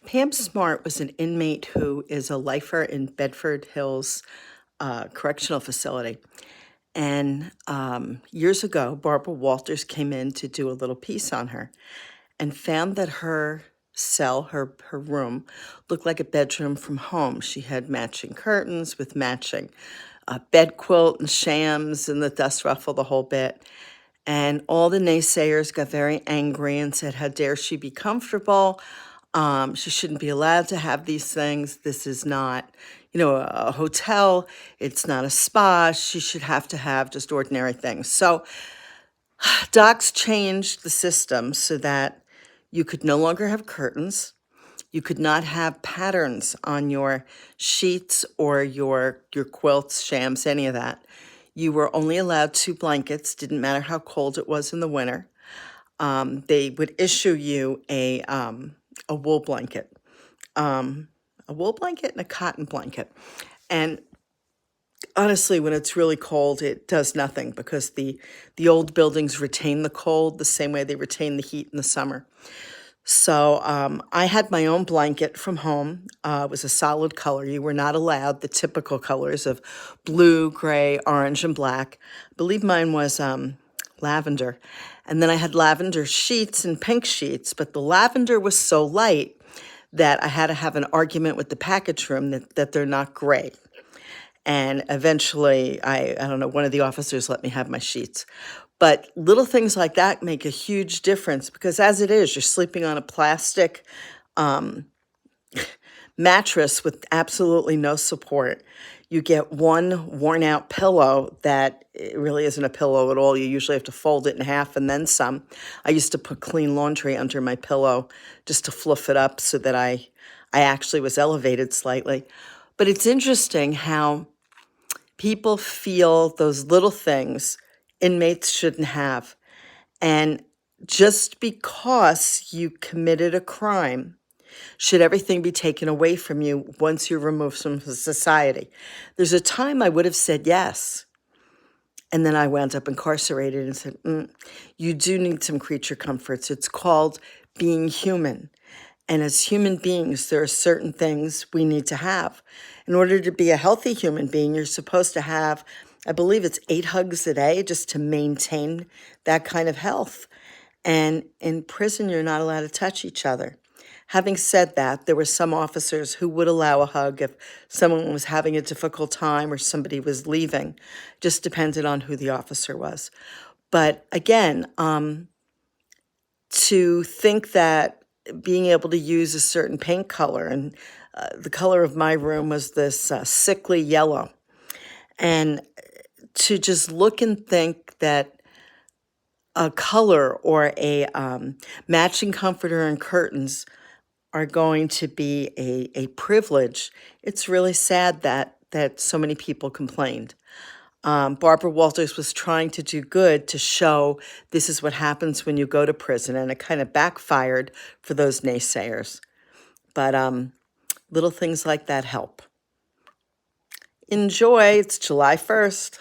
Pam Smart was an inmate who is a lifer in Bedford Hills Correctional Facility. And years ago, Barbara Walters came in to do a little piece on her and found that her cell, her room, looked like a bedroom from home. She had matching curtains with matching bed quilt and shams and the dust ruffle, the whole bit. And all the naysayers got very angry and said, how dare she be comfortable? She shouldn't be allowed to have these things. This is not, a hotel. It's not a spa. She should have to have just ordinary things. So docs changed the system so that you could no longer have curtains. You could not have patterns on your sheets or your quilts, shams, any of that. You were only allowed 2 blankets, didn't matter how cold it was in the winter. They would issue you a wool blanket, a wool blanket and a cotton blanket. And honestly, when it's really cold, it does nothing because the old buildings retain the cold the same way they retain the heat in the summer. So I had my own blanket from home. It was a solid color. You were not allowed the typical colors of blue, gray, orange, and black. I believe mine was lavender. And then I had lavender sheets and pink sheets, but the lavender was so light that I had to have an argument with the package room that they're not gray. And eventually, I don't know, one of the officers let me have my sheets. But little things like that make a huge difference because as it is, you're sleeping on a plastic mattress with absolutely no support. You get one worn out pillow that it really isn't a pillow at all. You usually have to fold it in half and then some. I used to put clean laundry under my pillow just to fluff it up so that I actually was elevated slightly. But it's interesting how people feel those little things inmates shouldn't have. And just because you committed a crime, should everything be taken away from you once you're removed from society? There's a time I would have said yes. And then I wound up incarcerated and said, you do need some creature comforts. It's called being human. And as human beings, there are certain things we need to have. In order to be a healthy human being, you're supposed to have, I believe it's 8 hugs a day just to maintain that kind of health. And in prison, you're not allowed to touch each other. Having said that, there were some officers who would allow a hug if someone was having a difficult time or somebody was leaving. Just depended on who the officer was. But again, to think that being able to use a certain paint color, and the color of my room was this sickly yellow, and to just look and think that a color or a matching comforter and curtains are going to be a privilege, it's really sad that so many people complained. Barbara Walters was trying to do good to show this is what happens when you go to prison, and it kind of backfired for those naysayers. But little things like that help. Enjoy. It's July 1st.